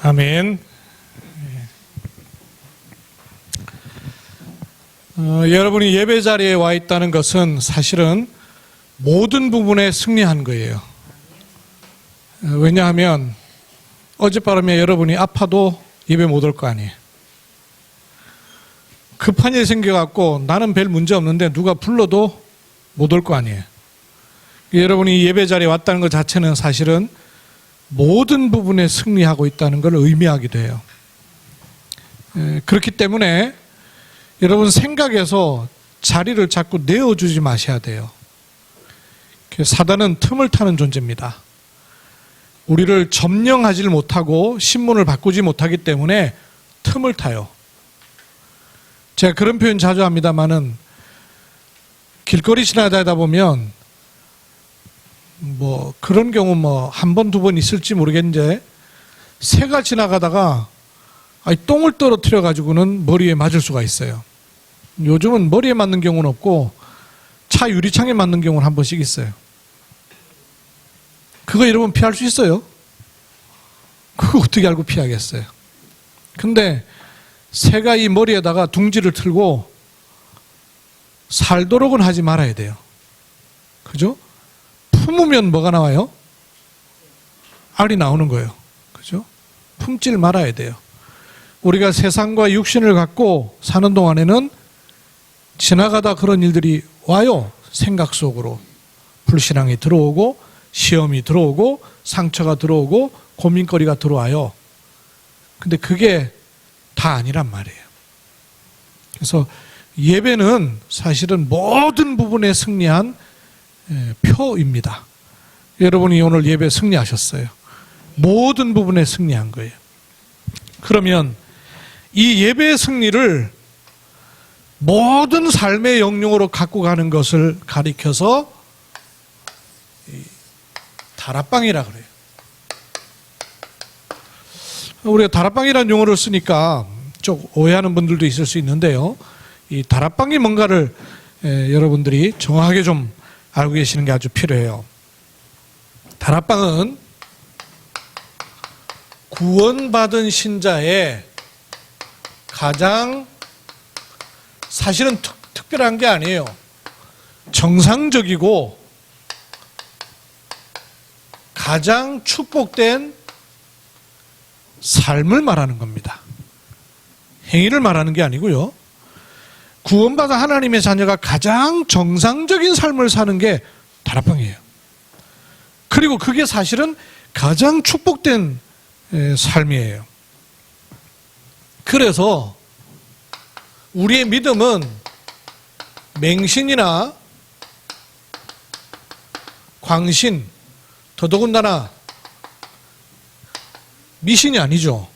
아멘. 여러분이 예배 자리에 와 있다는 것은 사실은 모든 부분에 승리한 거예요. 왜냐하면 어젯밤에 여러분이 아파도 예배 못 올 거 아니에요. 급한 일 생겨갖고 나는 별 문제 없는데 누가 불러도 못 올 거 아니에요. 여러분이 예배 자리에 왔다는 것 자체는 사실은 모든 부분에 승리하고 있다는 걸 의미하기도 해요. 그렇기 때문에 여러분 생각에서 자리를 자꾸 내어주지 마셔야 돼요. 사단은 틈을 타는 존재입니다. 우리를 점령하지 못하고 신문을 바꾸지 못하기 때문에 틈을 타요. 제가 그런 표현 자주 합니다만은 길거리 지나다니다 보면 그런 경우 한 번, 두 번 있을지 모르겠는데 새가 지나가다가 똥을 떨어뜨려 가지고는 머리에 맞을 수가 있어요. 요즘은 머리에 맞는 경우는 없고 차 유리창에 맞는 경우는 한 번씩 있어요. 그거 여러분 피할 수 있어요? 그거 어떻게 알고 피하겠어요? 근데 새가 이 머리에다가 둥지를 틀고 살도록은 하지 말아야 돼요. 그죠? 품으면 뭐가 나와요? 알이 나오는 거예요. 그죠? 품질 말아야 돼요. 우리가 세상과 육신을 갖고 사는 동안에는 지나가다 그런 일들이 와요. 생각 속으로. 불신앙이 들어오고 시험이 들어오고 상처가 들어오고 고민거리가 들어와요. 근데 그게 다 아니란 말이에요. 그래서 예배는 사실은 모든 부분에 승리한 표입니다. 여러분이 오늘 예배 승리하셨어요. 모든 부분에 승리한 거예요. 그러면 이 예배의 승리를 모든 삶의 영역으로 갖고 가는 것을 가리켜서 다락방이라 그래요. 우리가 다락방이라는 용어를 쓰니까 좀 오해하는 분들도 있을 수 있는데요. 이 다락방이 뭔가를 여러분들이 정확하게 좀 알고 계시는 게 아주 필요해요. 다락방은 구원받은 신자의 가장 사실은 특별한 게 아니에요. 정상적이고 가장 축복된 삶을 말하는 겁니다. 행위를 말하는 게 아니고요. 구원받은 하나님의 자녀가 가장 정상적인 삶을 사는 게 다락방이에요. 그리고 그게 사실은 가장 축복된 삶이에요. 그래서 우리의 믿음은 맹신이나 광신, 더더군다나 미신이 아니죠.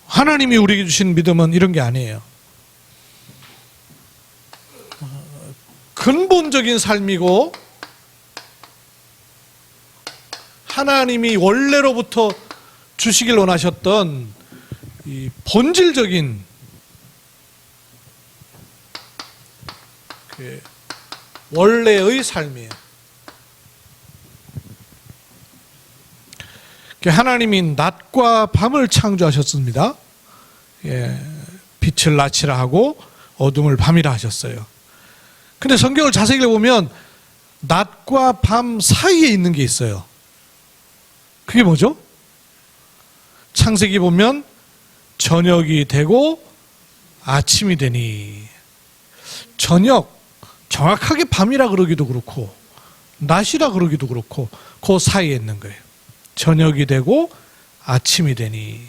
하나님이 우리에게 주신 믿음은 이런 게 아니에요. 근본적인 삶이고 하나님이 원래로부터 주시길 원하셨던 이 본질적인 그 원래의 삶이에요. 하나님이 낮과 밤을 창조하셨습니다. 빛을 낮이라 하고 어둠을 밤이라 하셨어요. 근데 성경을 자세히 읽어보면 낮과 밤 사이에 있는 게 있어요. 그게 뭐죠? 창세기 보면 저녁이 되고 아침이 되니, 저녁 정확하게 밤이라 그러기도 그렇고 낮이라 그러기도 그렇고 그 사이에 있는 거예요. 저녁이 되고 아침이 되니.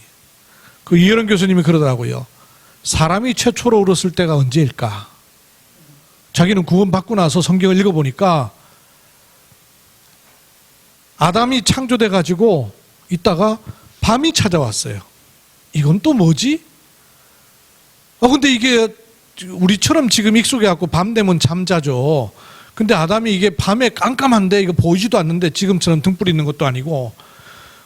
그 이혜령 교수님이 그러더라고요. 사람이 최초로 울었을 때가 언제일까? 자기는 구원받고 나서 성경을 읽어보니까 아담이 창조돼 가지고 있다가 밤이 찾아왔어요. 이건 또 뭐지? 근데 이게 우리처럼 지금 익숙해 갖고 밤 되면 잠자죠. 근데 아담이 이게 밤에 깜깜한데 이거 보이지도 않는데 지금처럼 등불 있는 것도 아니고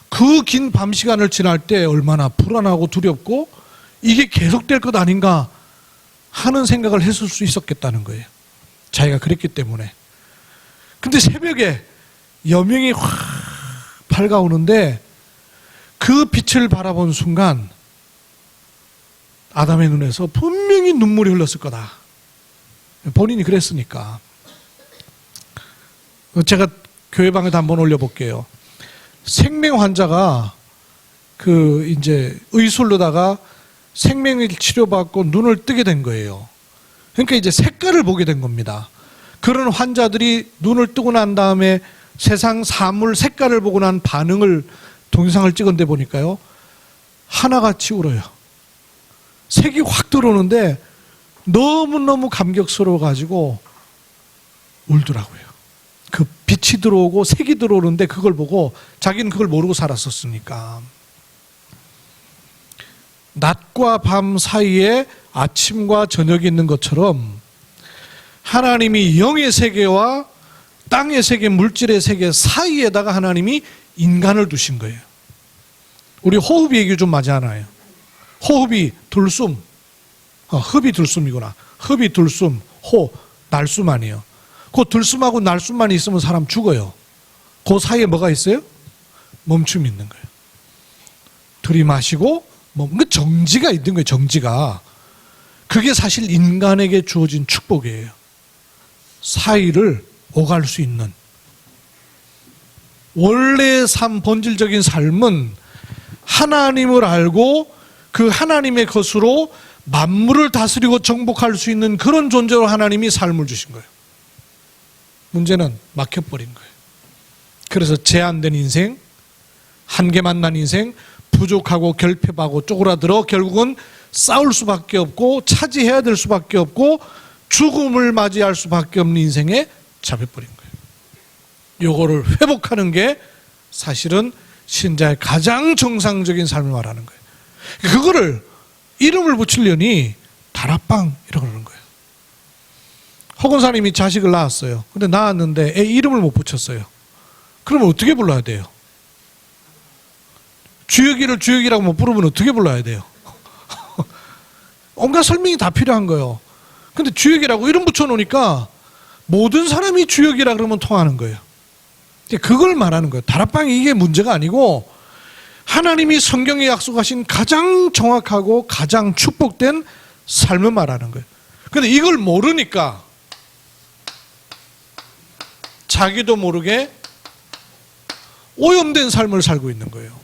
그 긴 밤 시간을 지날 때 얼마나 불안하고 두렵고 이게 계속될 것 아닌가 하는 생각을 했을 수 있었겠다는 거예요. 자기가 그랬기 때문에. 근데 새벽에 여명이 확 밝아오는데 그 빛을 바라본 순간 아담의 눈에서 분명히 눈물이 흘렀을 거다. 본인이 그랬으니까. 제가 교회방에도 한번 올려볼게요. 생명 환자가 이제 의술로다가 생명을 치료받고 눈을 뜨게 된 거예요. 그러니까 이제 색깔을 보게 된 겁니다. 그런 환자들이 눈을 뜨고 난 다음에 세상 사물 색깔을 보고 난 반응을 동영상을 찍은데 보니까요, 하나같이 울어요. 색이 확 들어오는데 너무너무 감격스러워가지고 울더라고요. 그 빛이 들어오고 색이 들어오는데 그걸 보고, 자기는 그걸 모르고 살았었으니까. 낮과 밤 사이에 아침과 저녁이 있는 것처럼 하나님이 영의 세계와 땅의 세계, 물질의 세계 사이에다가 하나님이 인간을 두신 거예요. 우리 호흡 얘기 좀 맞잖아요. 호흡이 들숨, 흡이 들숨이구나. 흡이 들숨, 호, 날숨 아니에요. 그 들숨하고 날숨만 있으면 사람 죽어요. 그 사이에 뭐가 있어요? 멈춤이 있는 거예요. 들이마시고 정지가 있는 거예요. 정지가. 그게 사실 인간에게 주어진 축복이에요. 사이를 오갈 수 있는. 원래의 삶, 본질적인 삶은 하나님을 알고 그 하나님의 것으로 만물을 다스리고 정복할 수 있는 그런 존재로 하나님이 삶을 주신 거예요. 문제는 막혀버린 거예요. 그래서 제한된 인생, 한계 만난 인생, 부족하고 결핍하고 쪼그라들어 결국은 싸울 수밖에 없고 차지해야 될 수밖에 없고 죽음을 맞이할 수밖에 없는 인생에 잡혀버린 거예요. 요거를 회복하는 게 사실은 신자의 가장 정상적인 삶을 말하는 거예요. 그거를 이름을 붙이려니 다락방이라고 그러는 거예요. 허건사님이 자식을 낳았어요. 근데 낳았는데 애 이름을 못 붙였어요. 그러면 어떻게 불러야 돼요? 주혁이를 주혁이라고 못 부르면 어떻게 불러야 돼요? 온갖 설명이 다 필요한 거예요. 근데 주혁이라고 이름 붙여놓으니까 모든 사람이 주혁이라 그러면 통하는 거예요. 그걸 말하는 거예요. 다락방이 이게 문제가 아니고 하나님이 성경에 약속하신 가장 정확하고 가장 축복된 삶을 말하는 거예요. 근데 이걸 모르니까 자기도 모르게 오염된 삶을 살고 있는 거예요.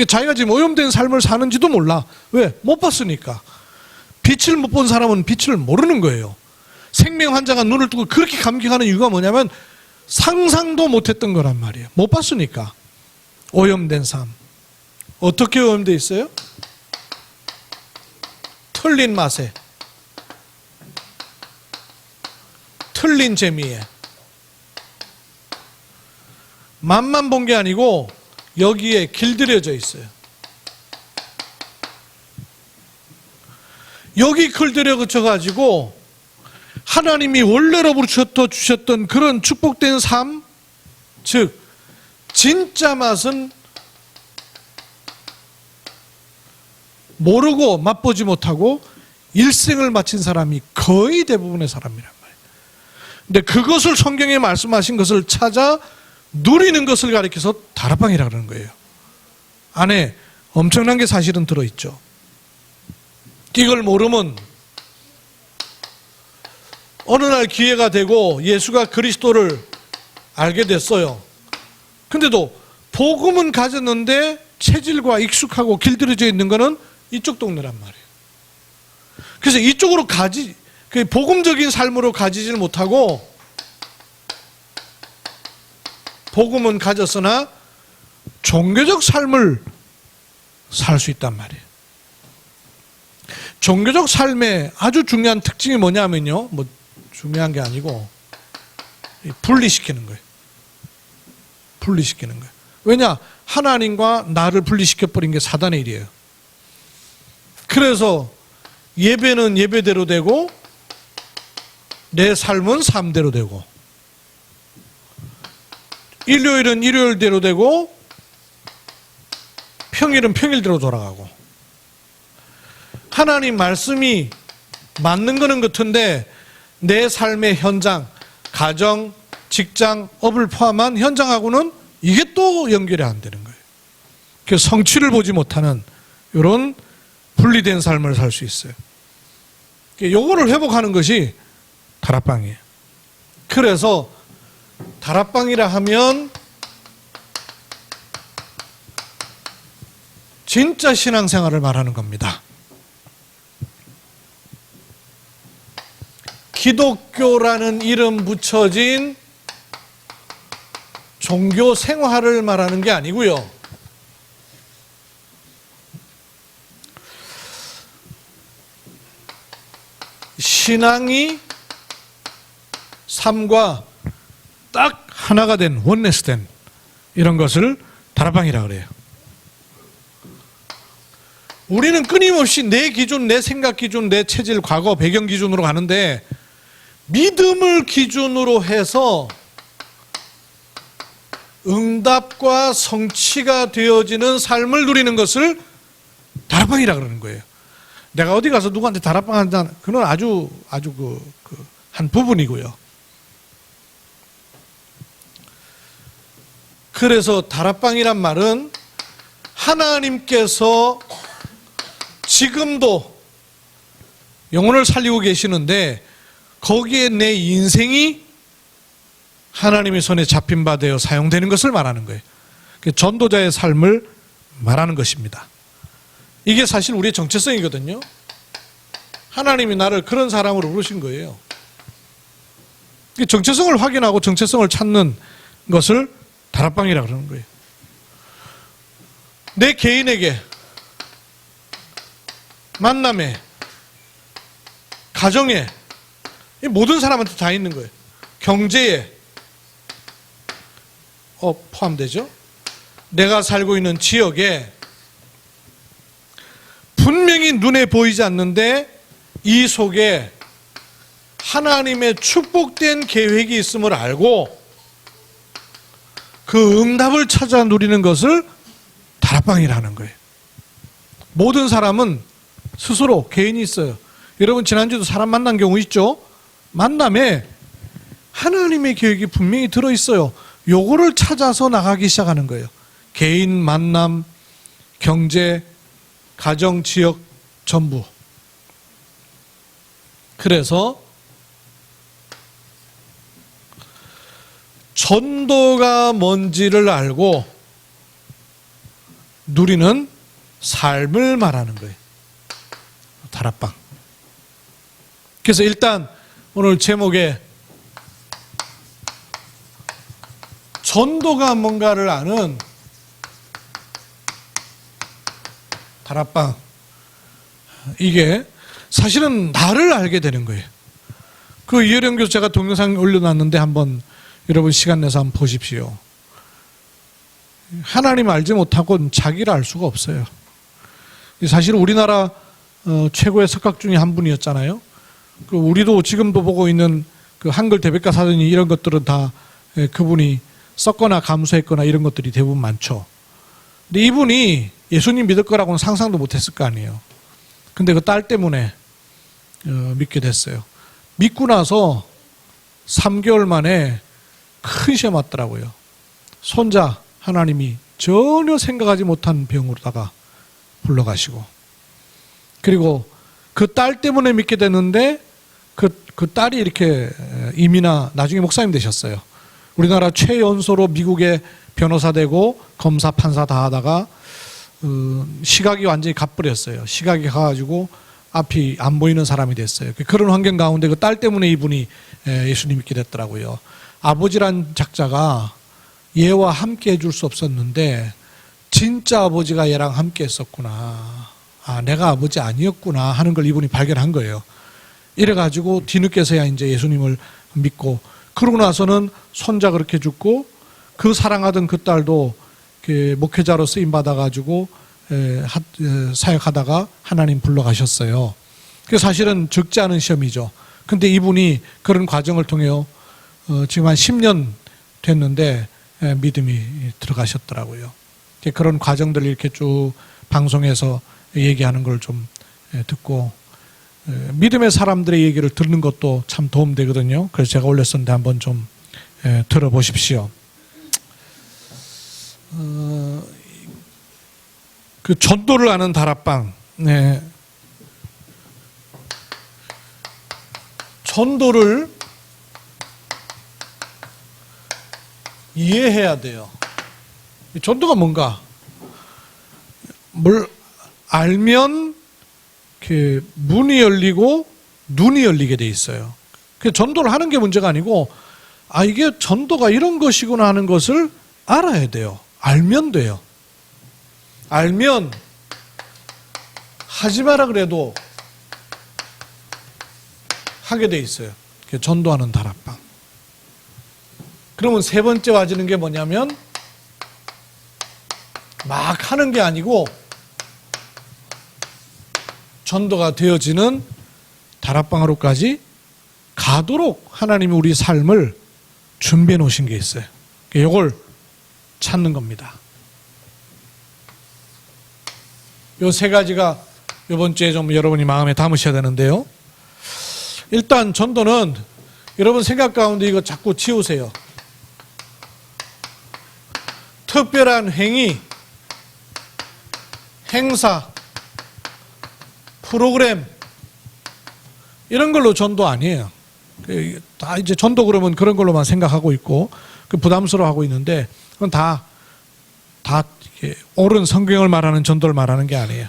자기가 지금 오염된 삶을 사는지도 몰라. 왜? 못 봤으니까. 빛을 못 본 사람은 빛을 모르는 거예요. 생명 환자가 눈을 뜨고 그렇게 감격하는 이유가 뭐냐면 상상도 못했던 거란 말이에요. 못 봤으니까. 오염된 삶. 어떻게 오염되어 있어요? 틀린 맛에, 틀린 재미에. 맛만 본 게 아니고 여기에 길들여져 있어요. 여기 길들여져 가지고 하나님이 원래로부터 주셨던 그런 축복된 삶, 즉 진짜 맛은 모르고 맛보지 못하고 일생을 마친 사람이 거의 대부분의 사람이란 말이에요. 근데 그것을 성경에 말씀하신 것을 찾아 누리는 것을 가리켜서 다락방이라고 그러는 거예요. 안에 엄청난 게 사실은 들어있죠. 이걸 모르면 어느 날 기회가 되고 예수가 그리스도를 알게 됐어요. 근데도 복음은 가졌는데 체질과 익숙하고 길들여져 있는 거는 이쪽 동네란 말이에요. 그래서 이쪽으로 복음적인 삶으로 가지질 못하고 복음은 가졌으나 종교적 삶을 살 수 있단 말이에요. 종교적 삶의 아주 중요한 특징이 뭐냐면요, 뭐 중요한 게 아니고 분리시키는 거예요. 분리시키는 거예요. 왜냐? 하나님과 나를 분리시켜버린 게 사단의 일이에요. 그래서 예배는 예배대로 되고 내 삶은 삶대로 되고 일요일은 일요일대로 되고 평일은 평일대로 돌아가고 하나님 말씀이 맞는 거는 같은데 내 삶의 현장, 가정, 직장, 업을 포함한 현장하고는 이게 또 연결이 안 되는 거예요. 그 성취를 보지 못하는 이런 분리된 삶을 살 수 있어요. 요거를 회복하는 것이 다락방이에요. 그래서 다락방이라 하면 진짜 신앙생활을 말하는 겁니다. 기독교라는 이름 붙여진 종교 생활을 말하는 게 아니고요. 신앙이 삶과 딱 하나가 된, 원네스된 이런 것을 다락방이라고 그래요. 우리는 끊임없이 내 기준, 내 생각 기준, 내 체질, 과거, 배경 기준으로 가는데 믿음을 기준으로 해서 응답과 성취가 되어지는 삶을 누리는 것을 다락방이라고 그러는 거예요. 내가 어디 가서 누구한테 다락방 한다, 그건 아주 한 부분이고요. 그래서 다락방이란 말은 하나님께서 지금도 영혼을 살리고 계시는데 거기에 내 인생이 하나님의 손에 잡힌 바 되어 사용되는 것을 말하는 거예요. 전도자의 삶을 말하는 것입니다. 이게 사실 우리의 정체성이거든요. 하나님이 나를 그런 사람으로 부르신 거예요. 정체성을 확인하고 정체성을 찾는 것을 다락방이라고 그러는 거예요. 내 개인에게, 만남에, 가정에, 모든 사람한테 다 있는 거예요. 경제에 포함되죠. 내가 살고 있는 지역에 분명히 눈에 보이지 않는데 이 속에 하나님의 축복된 계획이 있음을 알고 그 응답을 찾아 누리는 것을 다락방이라는 거예요. 모든 사람은 스스로 개인이 있어요. 여러분 지난주도 사람 만난 경우 있죠? 만남에 하나님의 계획이 분명히 들어있어요. 요거를 찾아서 나가기 시작하는 거예요. 개인, 만남, 경제, 가정, 지역, 전부. 그래서 전도가 뭔지를 알고 누리는 삶을 말하는 거예요. 다락방. 그래서 일단 오늘 제목에 전도가 뭔가를 아는 다락방. 이게 사실은 나를 알게 되는 거예요. 그 이혜령 교수 제가 동영상 올려놨는데 한번 여러분 시간 내서 한번 보십시오. 하나님 알지 못하고는 자기를 알 수가 없어요. 사실 우리나라 최고의 석학 중에 한 분이었잖아요. 그 우리도 지금도 보고 있는 그 한글 대백과 사전이 이런 것들은 다 그분이 썼거나 감수했거나 이런 것들이 대부분 많죠. 근데 이분이 예수님 믿을 거라고는 상상도 못했을 거 아니에요. 근데 그 딸 때문에 믿게 됐어요. 믿고 나서 3개월 만에 큰 시험 왔더라고요. 손자 하나님이 전혀 생각하지 못한 병으로다가 불러가시고, 그리고 그 딸 때문에 믿게 됐는데 그 딸이 이렇게 이민아 나중에 목사님 되셨어요. 우리나라 최연소로 미국에 변호사 되고 검사 판사 다 하다가 시각이 완전히 가버렸어요. 시각이 가가지고 앞이 안 보이는 사람이 됐어요. 그런 환경 가운데 그 딸 때문에 이분이 예수님 믿게 됐더라고요. 아버지란 작자가 얘와 함께 해줄 수 없었는데 진짜 아버지가 얘랑 함께 했었구나. 아, 내가 아버지 아니었구나 하는 걸 이분이 발견한 거예요. 이래가지고 뒤늦게서야 이제 예수님을 믿고, 그러고 나서는 손자 그렇게 죽고 그 사랑하던 그 딸도 목회자로 쓰임 받아가지고 사역하다가 하나님 불러가셨어요. 그 사실은 적지 않은 시험이죠. 근데 이분이 그런 과정을 통해 지금 한 10년 됐는데 믿음이 들어가셨더라고요. 그런 과정들을 이렇게 쭉 방송에서 얘기하는 걸 좀 듣고, 믿음의 사람들의 얘기를 듣는 것도 참 도움되거든요. 그래서 제가 올렸었는데 한번 좀 들어보십시오. 그 전도를 하는 다락방. 네. 전도를 이해해야 돼요. 전도가 뭔가? 뭘 알면 그 문이 열리고 눈이 열리게 돼 있어요. 그 전도를 하는 게 문제가 아니고, 아, 이게 전도가 이런 것이구나 하는 것을 알아야 돼요. 알면 돼요. 알면 하지 마라 그래도 하게 돼 있어요. 전도하는 다락방. 그러면 세 번째 와지는 게 뭐냐면, 막 하는 게 아니고 전도가 되어지는 다락방으로까지 가도록 하나님이 우리 삶을 준비해 놓으신 게 있어요. 이걸 찾는 겁니다. 요 세 가지가 이번 주에 좀 여러분이 마음에 담으셔야 되는데요. 일단 전도는 여러분 생각 가운데 이거 자꾸 지우세요. 특별한 행위, 행사, 프로그램 이런 걸로 전도 아니에요. 다 이제 전도 그러면 그런 걸로만 생각하고 있고 부담스러워하고 있는데 그건 다 옳은 성경을 말하는 전도를 말하는 게 아니에요.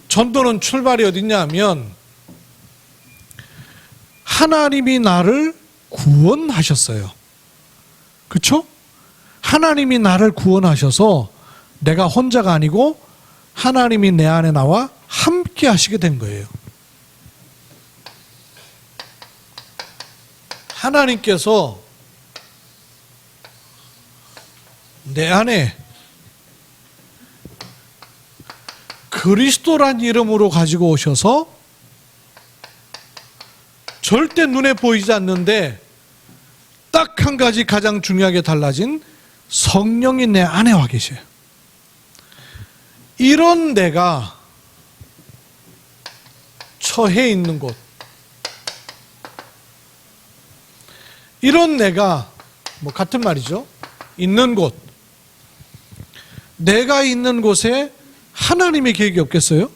전도는 출발이 어딨냐면 하나님이 나를 구원하셨어요. 그렇죠? 하나님이 나를 구원하셔서 내가 혼자가 아니고 하나님이 내 안에 나와 함께 하시게 된 거예요. 하나님께서 내 안에 그리스도란 이름으로 가지고 오셔서 절대 눈에 보이지 않는데 딱 한 가지 가장 중요하게 달라진 성령이 내 안에 와 계셔요. 이런 내가 처해 있는 곳, 이런 내가 뭐 같은 말이죠. 있는 곳, 내가 있는 곳에 하나님의 계획이 없겠어요?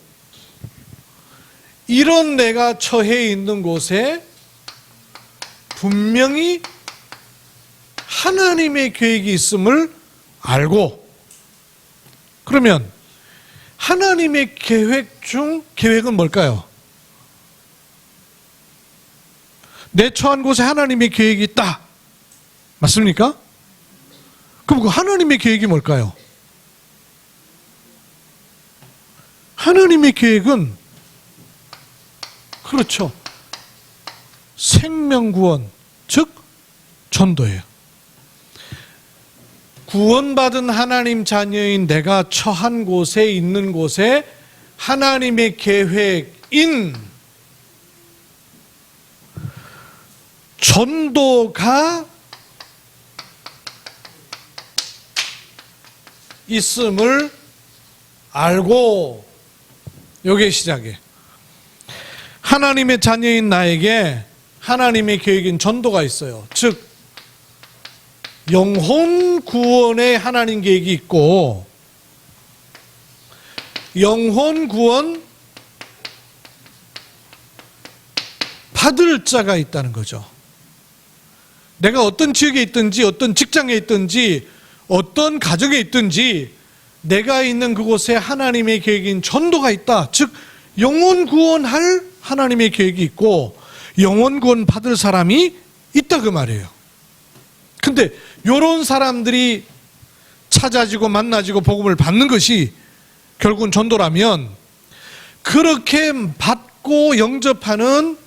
이런 내가 처해 있는 곳에 분명히 하나님의 계획이 있음을 알고, 그러면 하나님의 계획 중 계획은 뭘까요? 내 처한 곳에 하나님의 계획이 있다. 맞습니까? 그럼 그 하나님의 계획이 뭘까요? 하나님의 계획은 그렇죠. 생명구원, 즉 전도예요. 구원받은 하나님 자녀인 내가 처한 곳에 있는 곳에 하나님의 계획인 전도가 있음을 알고, 요게 시작이에요. 하나님의 자녀인 나에게 하나님의 계획인 전도가 있어요. 즉 영혼 구원에 하나님 계획이 있고, 영혼 구원 받을 자가 있다는 거죠. 내가 어떤 지역에 있든지 어떤 직장에 있든지 어떤 가정에 있든지 내가 있는 그곳에 하나님의 계획인 전도가 있다. 즉 영혼 구원할 하나님의 계획이 있고 영혼 구원 받을 사람이 있다 그 말이에요. 근데 이런 사람들이 찾아지고 만나지고 복음을 받는 것이 결국은 전도라면, 그렇게 받고 영접하는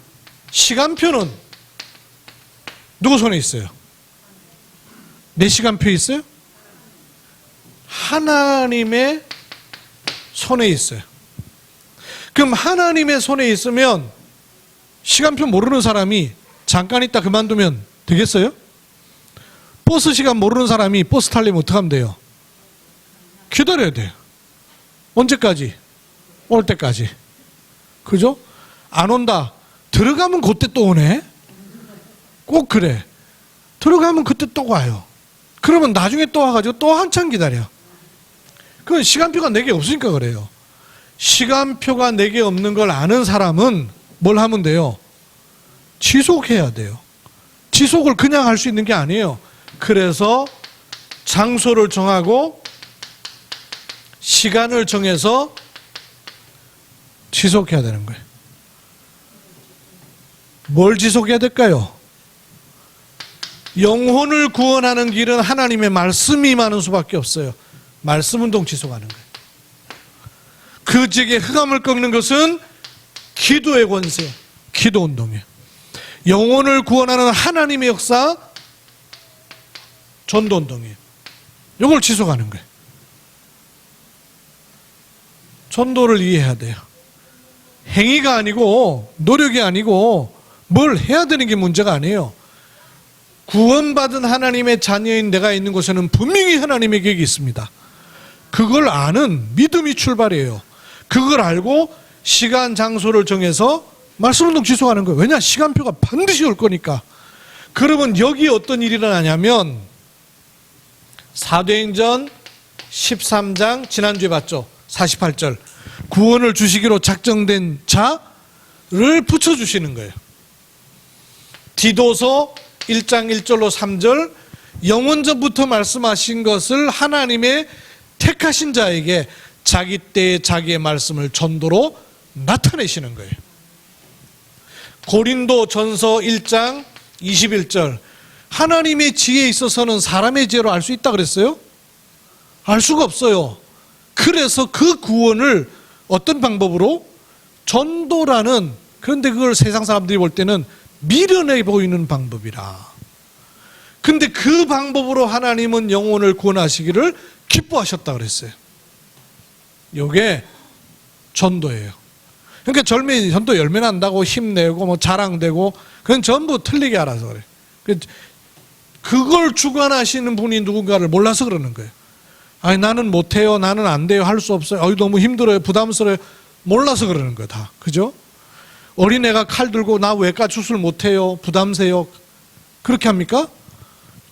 시간표는 누구 손에 있어요? 내 시간표에 있어요? 하나님의 손에 있어요. 그럼 하나님의 손에 있으면 시간표 모르는 사람이 잠깐 있다 그만두면 되겠어요? 버스 시간 모르는 사람이 버스 타려면 어떡하면 돼요? 기다려야 돼요. 언제까지? 올 때까지. 그죠? 안 온다. 들어가면 그때 또 오네. 꼭 그래. 들어가면 그때 또 와요. 그러면 나중에 또 와가지고 또 한참 기다려. 그건 시간표가 내게 없으니까 그래요. 시간표가 내게 없는 걸 아는 사람은 뭘 하면 돼요? 지속해야 돼요. 지속을 그냥 할 수 있는 게 아니에요. 그래서 장소를 정하고 시간을 정해서 지속해야 되는 거예요. 뭘 지속해야 될까요? 영혼을 구원하는 길은 하나님의 말씀이 많은 수밖에 없어요. 말씀 운동 지속하는 거예요. 그 지역에 흑암을 꺾는 것은 기도의 권세, 기도 운동이에요. 영혼을 구원하는 하나님의 역사, 전도 운동이에요. 이걸 지속하는 거예요. 전도를 이해해야 돼요. 행위가 아니고 노력이 아니고 뭘 해야 되는 게 문제가 아니에요. 구원받은 하나님의 자녀인 내가 있는 곳에는 분명히 하나님의 계획이 있습니다. 그걸 아는 믿음이 출발이에요. 그걸 알고 시간 장소를 정해서 말씀운동 지속하는 거예요. 왜냐? 시간표가 반드시 올 거니까. 그러면 여기 어떤 일이 일어나냐면 사도행전 13장 지난주에 봤죠? 48절 구원을 주시기로 작정된 자를 붙여주시는 거예요. 디도서 1장 1절로 3절 영원전부터 말씀하신 것을 하나님의 택하신 자에게 자기 때에 자기의 말씀을 전도로 나타내시는 거예요. 고린도 전서 1장 21절 하나님의 지혜에 있어서는 사람의 지혜로 알 수 있다 그랬어요? 알 수가 없어요. 그래서 그 구원을 어떤 방법으로? 전도라는, 그런데 그걸 세상 사람들이 볼 때는 미련해 보이는 방법이라. 근데 그 방법으로 하나님은 영혼을 구원하시기를 기뻐하셨다 그랬어요. 이게 전도예요. 그러니까 전도 열매 난다고 힘내고 뭐 자랑되고 그건 전부 틀리게 알아서 그래. 그걸 주관하시는 분이 누군가를 몰라서 그러는 거예요. 아니 나는 못해요, 나는 안 돼요, 할 수 없어요, 너무 힘들어요, 부담스러워요. 몰라서 그러는 거예요 다. 그죠? 어린애가 칼 들고 나 외과 수술 못해요, 부담세요, 그렇게 합니까?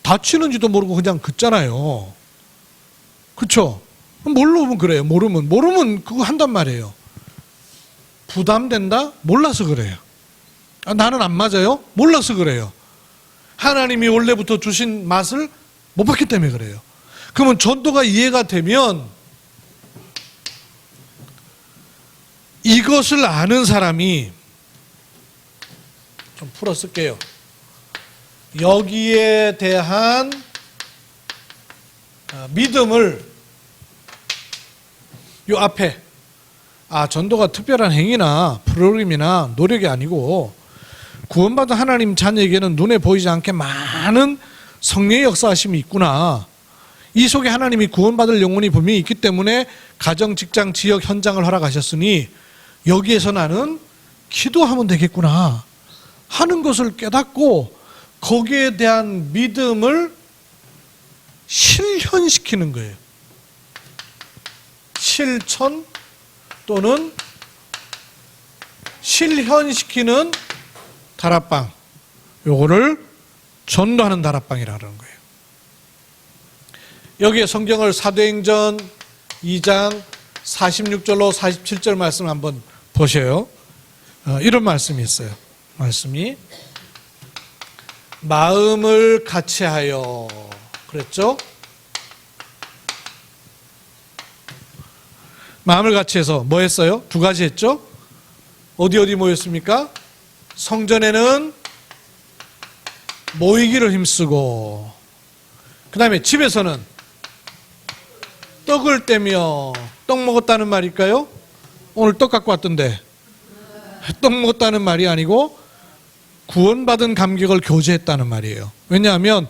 다치는지도 모르고 그냥 긋잖아요. 그렇죠? 모르면 그래요. 모르면 그거 한단 말이에요. 부담된다? 몰라서 그래요. 나는 안 맞아요? 몰라서 그래요. 하나님이 원래부터 주신 맛을 못 봤기 때문에 그래요. 그러면 전도가 이해가 되면 이것을 아는 사람이, 좀 풀어 쓸게요. 여기에 대한 믿음을 요 앞에 전도가 특별한 행위나 프로그램이나 노력이 아니고 구원받은 하나님 자녀에게는 눈에 보이지 않게 많은 성령의 역사하심이 있구나. 이 속에 하나님이 구원받을 영혼이 분명히 있기 때문에 가정, 직장, 지역, 현장을 허락하셨으니 여기에서 나는 기도하면 되겠구나 하는 것을 깨닫고 거기에 대한 믿음을 실현시키는 거예요. 실천 또는 실현시키는 다락방, 요거를 전도하는 다락방이라는 거예요. 여기에 성경을 사도행전 2장 46절로 47절 말씀 한번 보셔요. 이런 말씀이 있어요. 말씀이 마음을 같이하여 그랬죠? 마음을 같이해서 뭐 했어요? 두 가지 했죠? 어디 모였습니까? 성전에는 모이기를 힘쓰고, 그 다음에 집에서는 떡을 떼며, 떡 먹었다는 말일까요? 오늘 떡 갖고 왔던데 떡 먹었다는 말이 아니고 구원받은 감격을 교제했다는 말이에요. 왜냐하면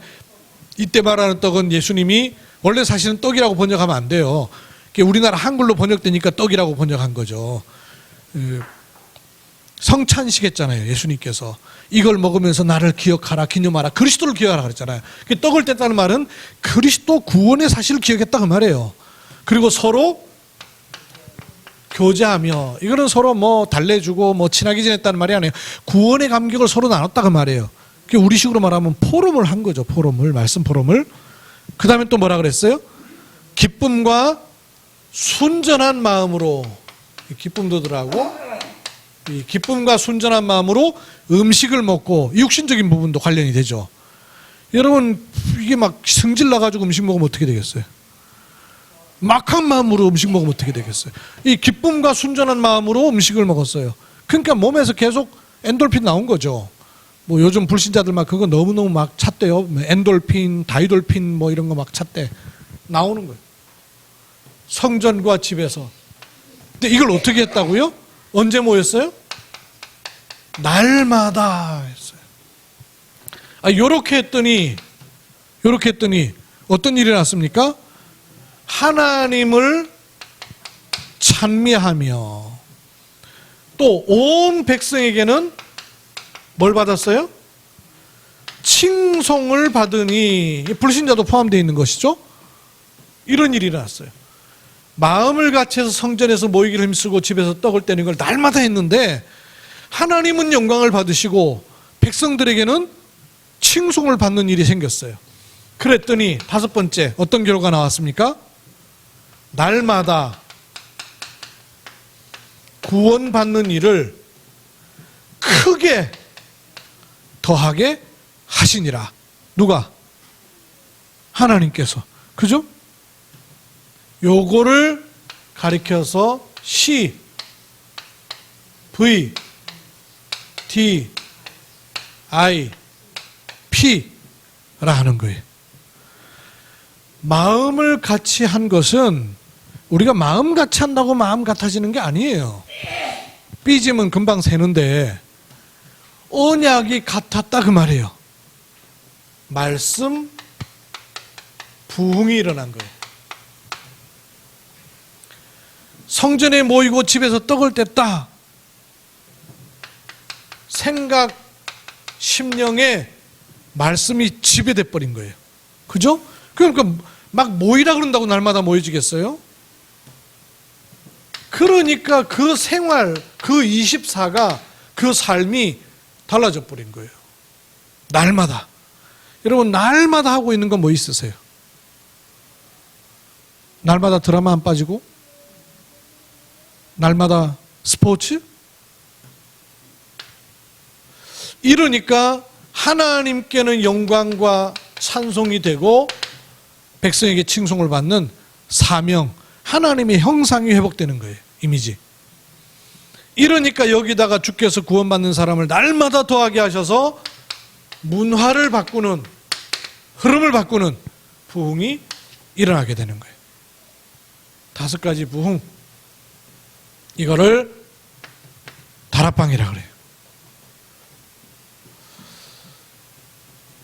이때 말하는 떡은 예수님이 원래 사실은 떡이라고 번역하면 안 돼요. 우리나라 한글로 번역되니까 떡이라고 번역한 거죠. 성찬식 했잖아요. 예수님께서 이걸 먹으면서 나를 기억하라, 기념하라, 그리스도를 기억하라 그랬잖아요. 떡을 뗐다는 말은 그리스도 구원의 사실을 기억했다 그 말이에요. 그리고 서로 교제하며, 이거는 서로 뭐 달래주고 뭐 친하게 지냈다는 말이 아니에요. 구원의 감격을 서로 나눴다 그 말이에요. 우리식으로 말하면 포럼을 한 거죠. 포럼을, 말씀 포럼을. 그 다음에 또 뭐라 그랬어요? 기쁨과 순전한 마음으로 기쁨도 들하고 이 기쁨과 순전한 마음으로 음식을 먹고 육신적인 부분도 관련이 되죠. 여러분 이게 막 성질 나가지고 음식 먹으면 어떻게 되겠어요? 막한 마음으로 음식 먹으면 어떻게 되겠어요? 이 기쁨과 순전한 마음으로 음식을 먹었어요. 그러니까 몸에서 계속 엔돌핀 나온 거죠. 뭐 요즘 불신자들 막 그거 너무너무 막 찾대요. 엔돌핀, 다이돌핀 뭐 이런 거 막 찾대. 나오는 거예요. 성전과 집에서. 근데 이걸 어떻게 했다고요? 언제 모였어요? 날마다 했어요. 요렇게 했더니 어떤 일이 났습니까? 하나님을 찬미하며 또 온 백성에게는 뭘 받았어요? 칭송을 받으니, 불신자도 포함되어 있는 것이죠. 이런 일이 일어났어요. 마음을 같이해서 성전에서 모이기를 힘쓰고 집에서 떡을 떼는 걸 날마다 했는데 하나님은 영광을 받으시고 백성들에게는 칭송을 받는 일이 생겼어요. 그랬더니 다섯 번째 어떤 결과가 나왔습니까? 날마다 구원받는 일을 크게 더하게 하시니라. 누가? 하나님께서. 그죠? 요거를 가리켜서 C, V, D, I, P라 하는 거예요. 마음을 같이 한 것은 우리가 마음 같이 한다고 마음 같아지는 게 아니에요. 삐지면 금방 새는데 언약이 같았다 그 말이에요. 말씀, 부흥이 일어난 거예요. 성전에 모이고 집에서 떡을 뗐다. 생각, 심령에 말씀이 지배돼 버린 거예요. 그죠? 그러니까 막 모이라 그런다고 날마다 모여지겠어요? 그러니까 그 생활, 그 24가 그 삶이 달라져 버린 거예요. 날마다. 여러분 날마다 하고 있는 건 뭐 있으세요? 날마다 드라마 안 빠지고? 날마다 스포츠? 이러니까 하나님께는 영광과 찬송이 되고 백성에게 칭송을 받는 사명, 하나님의 형상이 회복되는 거예요. 이미지. 이러니까 여기다가 주께서 구원받는 사람을 날마다 더하게 하셔서 문화를 바꾸는, 흐름을 바꾸는 부흥이 일어나게 되는 거예요. 다섯 가지 부흥. 이거를 다락방이라 그래요.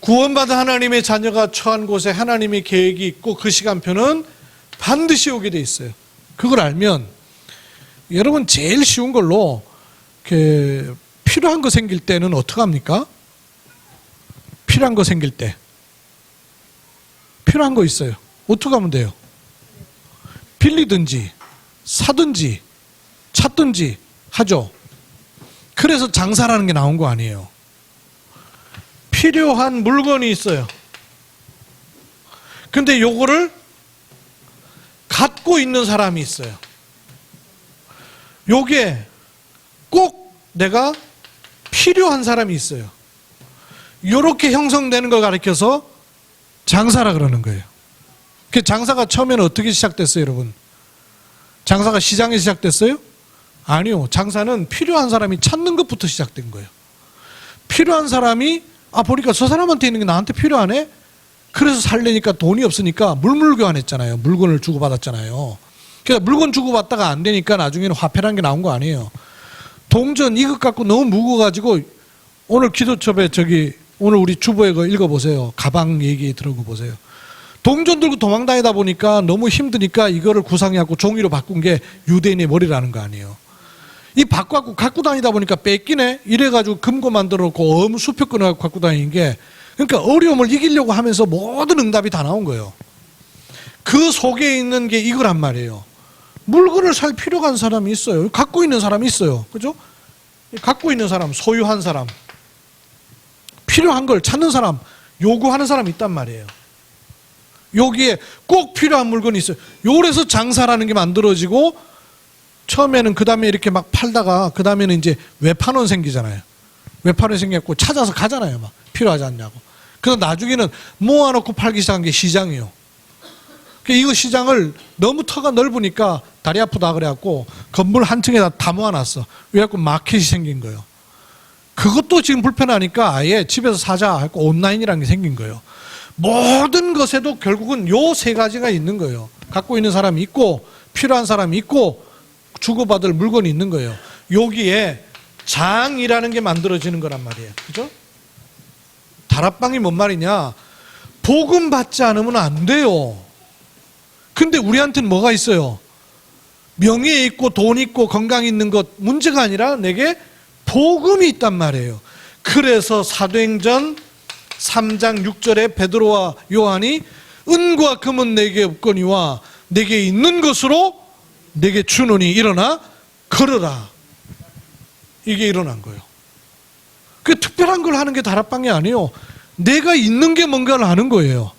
구원받은 하나님의 자녀가 처한 곳에 하나님의 계획이 있고 그 시간표는 반드시 오게 돼 있어요. 그걸 알면 여러분 제일 쉬운 걸로 필요한 거 생길 때는 어떻게 합니까? 필요한 거 생길 때 필요한 거 있어요. 어떻게 하면 돼요? 빌리든지 사든지 찾든지 하죠. 그래서 장사라는 게 나온 거 아니에요. 필요한 물건이 있어요. 근데 요거를 갖고 있는 사람이 있어요. 요게 꼭 내가 필요한 사람이 있어요. 요렇게 형성되는 걸 가리켜서 장사라 그러는 거예요. 그 장사가 처음에는 어떻게 시작됐어요, 여러분? 장사가 시장에 시작됐어요? 아니요. 장사는 필요한 사람이 찾는 것부터 시작된 거예요. 필요한 사람이 보니까 저 사람한테 있는 게 나한테 필요하네? 그래서 살려니까 돈이 없으니까 물물 교환했잖아요. 물건을 주고받았잖아요. 그러니까 물건 주고받다가 안 되니까 나중에는 화폐라는 게 나온 거 아니에요. 동전 이것 갖고 너무 무거워가지고 오늘 기도첩에 오늘 우리 주보에 거 읽어보세요. 가방 얘기 들어보세요. 동전 들고 도망다니다 보니까 너무 힘드니까 이거를 구상해갖고 종이로 바꾼 게 유대인의 머리라는 거 아니에요. 이 갖고 다니다 보니까 뺏기네? 이래가지고 금고 만들어 놓고 수표 끊어갖고 갖고 다니는 게, 그러니까 어려움을 이기려고 하면서 모든 응답이 다 나온 거예요. 그 속에 있는 게 이거란 말이에요. 물건을 살 필요가 한 사람이 있어요. 갖고 있는 사람이 있어요. 그죠? 갖고 있는 사람, 소유한 사람, 필요한 걸 찾는 사람, 요구하는 사람이 있단 말이에요. 여기에 꼭 필요한 물건이 있어요. 요래서 장사라는 게 만들어지고 처음에는 그 다음에 이렇게 막 팔다가 그 다음에는 이제 외판원 생기잖아요. 외판원 생겼고 찾아서 가잖아요. 막 필요하지 않냐고. 그래서 나중에는 모아놓고 팔기 시작한 게 시장이에요. 이거 시장을 너무 터가 넓으니까 다리 아프다 그래갖고 건물 한 층에다 다 모아놨어. 그래갖고 마켓이 생긴 거예요. 그것도 지금 불편하니까 아예 집에서 사자 하고 온라인이라는 게 생긴 거예요. 모든 것에도 결국은 요 세 가지가 있는 거예요. 갖고 있는 사람이 있고 필요한 사람이 있고 주고받을 물건이 있는 거예요. 여기에 장이라는 게 만들어지는 거란 말이에요. 그죠? 다락방이 뭔 말이냐? 복음 받지 않으면 안 돼요. 근데 우리한테는 뭐가 있어요? 명예 있고 돈 있고 건강 있는 것 문제가 아니라 내게 복음이 있단 말이에요. 그래서 사도행전 3장 6절에 베드로와 요한이 은과 금은 내게 없거니와 내게 있는 것으로 내게 주노니 일어나 걸어라. 이게 일어난 거예요. 그 특별한 걸 하는 게 다락방이 아니에요. 내가 있는 게 뭔가를 아는 거예요.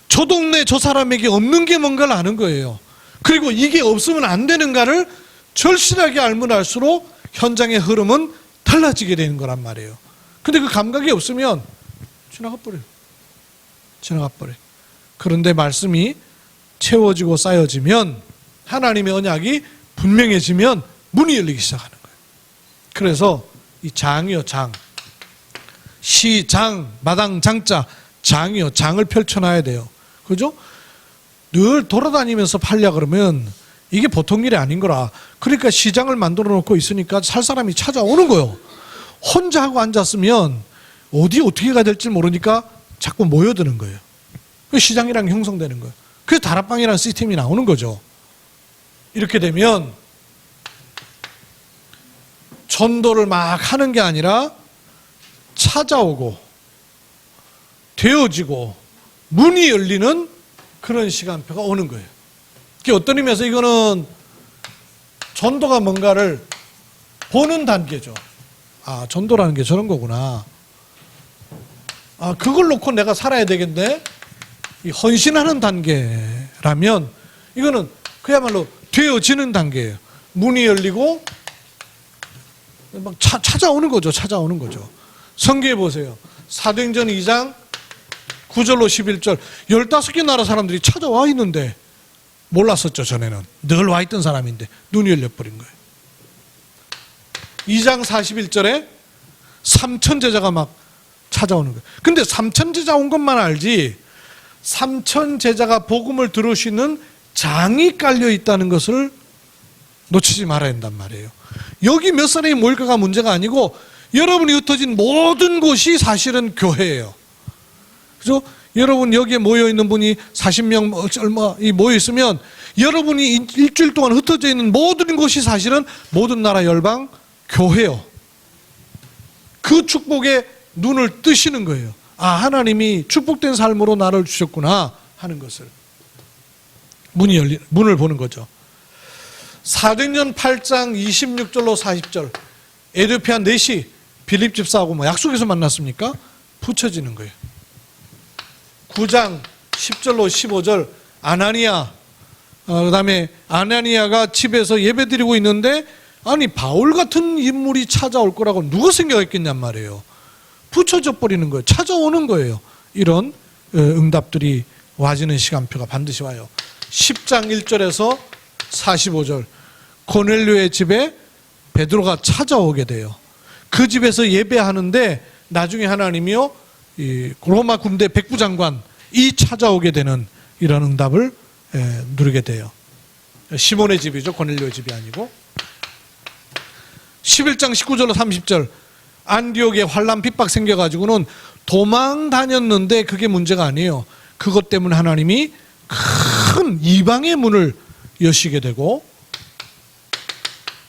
저 동네 저 사람에게 없는 게 뭔가를 아는 거예요. 그리고 이게 없으면 안 되는가를 절실하게 알면 알수록 현장의 흐름은 달라지게 되는 거란 말이에요. 근데 그 감각이 없으면 지나가 버려요. 지나가 버려요. 그런데 말씀이 채워지고 쌓여지면 하나님의 언약이 분명해지면 문이 열리기 시작하는 거예요. 그래서 이 장이요, 장. 시장, 마당, 장자, 장이요, 장을 펼쳐놔야 돼요. 그죠? 늘 돌아다니면서 팔려 그러면 이게 보통 일이 아닌 거라. 그러니까 시장을 만들어 놓고 있으니까 살 사람이 찾아오는 거예요. 혼자 하고 앉았으면 어디 어떻게 가야 될지 모르니까 자꾸 모여드는 거예요. 그 시장이랑 형성되는 거예요. 그래서 다락방이라는 시스템이 나오는 거죠. 이렇게 되면 전도를 막 하는 게 아니라 찾아오고 되어지고 문이 열리는 그런 시간표가 오는 거예요. 그게 어떤 의미에서 이거는 전도가 뭔가를 보는 단계죠. 아, 전도라는 게 저런 거구나. 아, 그걸 놓고 내가 살아야 되겠네. 이 헌신하는 단계라면 이거는 그야말로 되어지는 단계예요. 문이 열리고 막 찾아오는 거죠. 찾아오는 거죠. 성경에 보세요. 사도행전 2장 9절로 11절 15개 나라 사람들이 찾아와 있는데 몰랐었죠. 전에는 늘 와 있던 사람인데 눈이 열려버린 거예요. 2장 41절에 3천 제자가 막 찾아오는 거예요. 근데 3천 제자 온 것만 알지 3천 제자가 복음을 들을 수 있는 장이 깔려 있다는 것을 놓치지 말아야 한단 말이에요. 여기 몇 사람이 모일까가 문제가 아니고 여러분이 흩어진 모든 곳이 사실은 교회예요. 그죠? 여러분 여기에 모여있는 분이 40명 얼마 모여있으면 여러분이 일주일 동안 흩어져 있는 모든 곳이 사실은 모든 나라 열방 교회요. 그 축복에 눈을 뜨시는 거예요. 아, 하나님이 축복된 삶으로 나를 주셨구나 하는 것을 문을 보는 거죠. 사도행전 8장 26절로 40절 에디오피아 넷이 빌립 집사하고 뭐 약속에서 만났습니까? 붙여지는 거예요. 9장 10절로 15절 아나니아 그 다음에 아나니아가 집에서 예배드리고 있는데 아니 바울 같은 인물이 찾아올 거라고 누가 생각했겠냔 말이에요. 붙여져 버리는 거예요. 찾아오는 거예요. 이런 응답들이 와지는 시간표가 반드시 와요. 10장 1절에서 45절 고넬료의 집에 베드로가 찾아오게 돼요. 그 집에서 예배하는데 나중에 하나님이요 이 로마 군대 백부장관이 찾아오게 되는 이런 응답을 누리게 돼요. 시몬의 집이죠. 고넬료의 집이 아니고. 11장 19절로 30절 안디옥에 환난 핍박 생겨가지고는 도망 다녔는데 그게 문제가 아니에요. 그것 때문에 하나님이 큰 이방의 문을 여시게 되고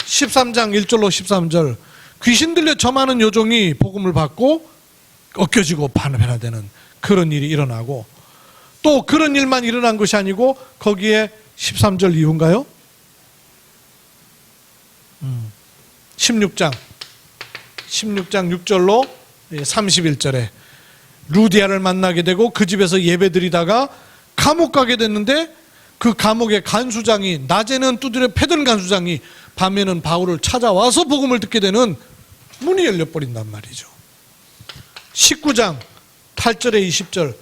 13장 1절로 13절 귀신 들려 점하는 요종이 복음을 받고 꺾여지고 변화되는 그런 일이 일어나고 또 그런 일만 일어난 것이 아니고 거기에 13절 이후인가요? 16장 6절로 31절에 루디아를 만나게 되고 그 집에서 예배드리다가 감옥 가게 됐는데 그 감옥의 간수장이, 낮에는 두드려 패던 간수장이 밤에는 바울을 찾아와서 복음을 듣게 되는 문이 열려버린단 말이죠. 19장 8절에 20절,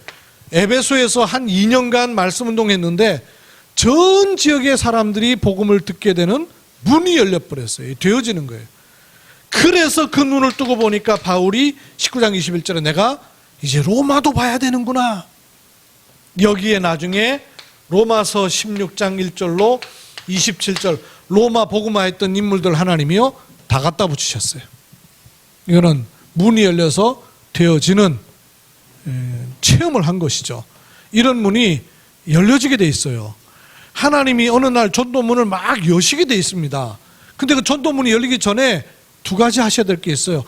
에베소에서 한 2년간 말씀운동했는데 전 지역의 사람들이 복음을 듣게 되는 문이 열려버렸어요. 되어지는 거예요. 그래서 그 눈을 뜨고 보니까 바울이 19장 21절에 내가 이제 로마도 봐야 되는구나. 여기에 나중에 로마서 16장 1절로 27절 로마 복음화했던 인물들 하나님이요 다 갖다 붙이셨어요. 이거는 문이 열려서 되어지는 체험을 한 것이죠. 이런 문이 열려지게 돼 있어요. 하나님이 어느 날 전도문을 막 여시게 돼 있습니다. 근데 그 전도문이 열리기 전에 두 가지 하셔야 될 게 있어요.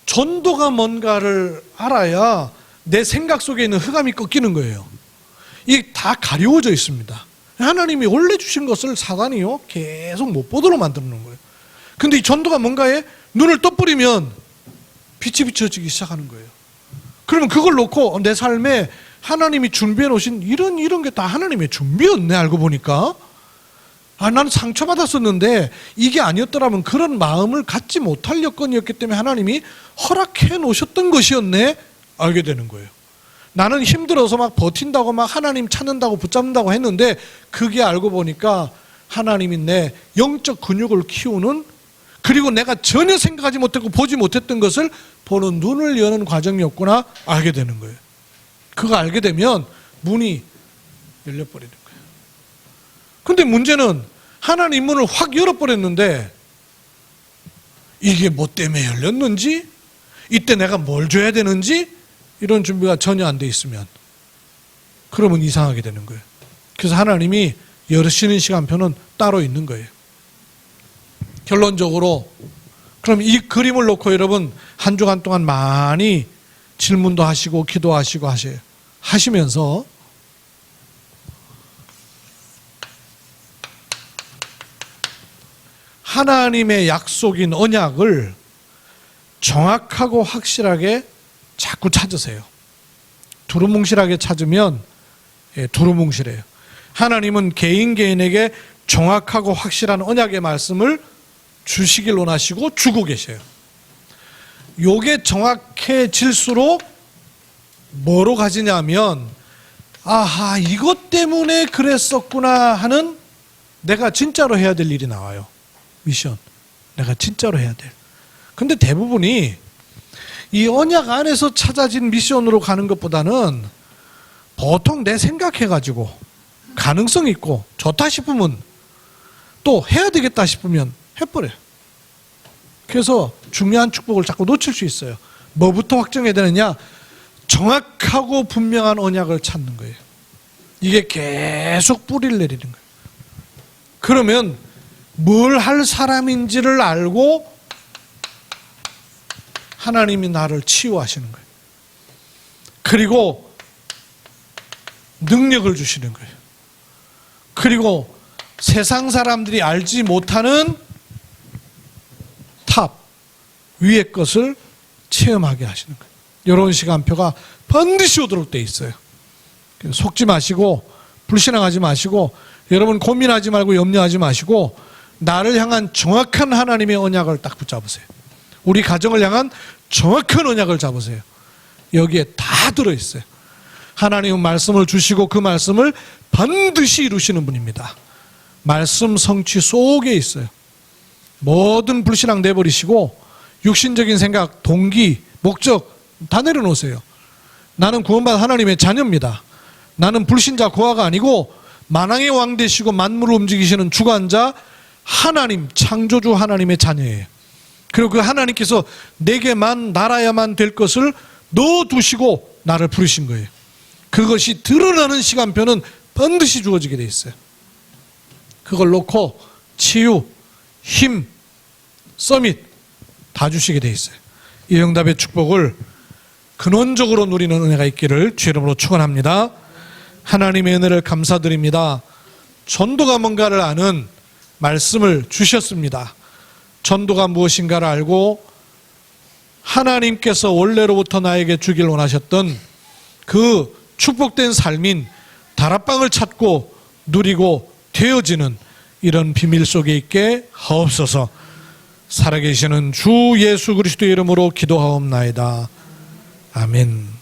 전도가 뭔가를 알아야 내 생각 속에 있는 흑암이 꺾이는 거예요. 이게 다 가려워져 있습니다. 하나님이 원래 주신 것을 사단이요 계속 못 보도록 만드는 거예요. 근데 이 전도가 뭔가에 눈을 떠버리면 빛이 비춰지기 시작하는 거예요. 그러면 그걸 놓고 내 삶에 하나님이 준비해 놓으신 이런 게 다 하나님의 준비였네. 알고 보니까 나는 상처받았었는데 이게 아니었더라면 그런 마음을 갖지 못할 여건이었기 때문에 하나님이 허락해 놓으셨던 것이었네. 알게 되는 거예요. 나는 힘들어서 막 버틴다고 막 하나님 찾는다고 붙잡는다고 했는데 그게 알고 보니까 하나님이 내 영적 근육을 키우는, 그리고 내가 전혀 생각하지 못했고 보지 못했던 것을 보는 눈을 여는 과정이었구나 알게 되는 거예요. 그거 알게 되면 문이 열려버리는 거예요. 근데 문제는 하나님 문을 확 열어버렸는데 이게 뭐 때문에 열렸는지, 이때 내가 뭘 줘야 되는지 이런 준비가 전혀 안 돼 있으면 그러면 이상하게 되는 거예요. 그래서 하나님이 열으시는 시간표는 따로 있는 거예요. 결론적으로 그럼 이 그림을 놓고 여러분 한 주간 동안 많이 질문도 하시고 기도하시고 하시면서 하나님의 약속인 언약을 정확하고 확실하게 자꾸 찾으세요. 두루뭉실하게 찾으면 두루뭉실해요. 하나님은 개인 개인에게 정확하고 확실한 언약의 말씀을 주시길 원하시고 주고 계셔요. 요게 정확해질수록 뭐로 가지냐면 아하 이것 때문에 그랬었구나 하는 내가 진짜로 해야 될 일이 나와요. 미션. 내가 진짜로 해야 될. 근데 대부분이 이 언약 안에서 찾아진 미션으로 가는 것보다는 보통 내 생각해가지고 가능성 있고 좋다 싶으면 또 해야 되겠다 싶으면 해버려요. 그래서 중요한 축복을 자꾸 놓칠 수 있어요. 뭐부터 확정해야 되느냐? 정확하고 분명한 언약을 찾는 거예요. 이게 계속 뿌리를 내리는 거예요. 그러면 뭘 할 사람인지를 알고 하나님이 나를 치유하시는 거예요. 그리고 능력을 주시는 거예요. 그리고 세상 사람들이 알지 못하는 탑 위의 것을 체험하게 하시는 거예요. 이런 시간표가 반드시 오도록 돼 있어요. 속지 마시고 불신앙하지 마시고 여러분 고민하지 말고 염려하지 마시고 나를 향한 정확한 하나님의 언약을 딱 붙잡으세요. 우리 가정을 향한 정확한 언약을 잡으세요. 여기에 다 들어있어요. 하나님은 말씀을 주시고 그 말씀을 반드시 이루시는 분입니다. 말씀 성취 속에 있어요. 모든 불신앙 내버리시고 육신적인 생각, 동기, 목적 다 내려놓으세요. 나는 구원받은 하나님의 자녀입니다. 나는 불신자 고아가 아니고 만왕의 왕 되시고 만물을 움직이시는 주관자 하나님, 창조주 하나님의 자녀예요. 그리고 그 하나님께서 내게만 날아야만 될 것을 넣어두시고 나를 부르신 거예요. 그것이 드러나는 시간표는 반드시 주어지게 돼 있어요. 그걸 놓고 치유, 힘, 서밋 다 주시게 돼 있어요. 이 응답의 축복을 근원적으로 누리는 은혜가 있기를 주 이름으로 축원합니다. 하나님의 은혜를 감사드립니다. 전도가 뭔가를 아는 말씀을 주셨습니다. 전도가 무엇인가를 알고 하나님께서 원래로부터 나에게 주길 원하셨던 그 축복된 삶인 다락방을 찾고 누리고 되어지는 이런 비밀 속에 있게 하옵소서. 살아계시는 주 예수 그리스도의 이름으로 기도하옵나이다. 아멘.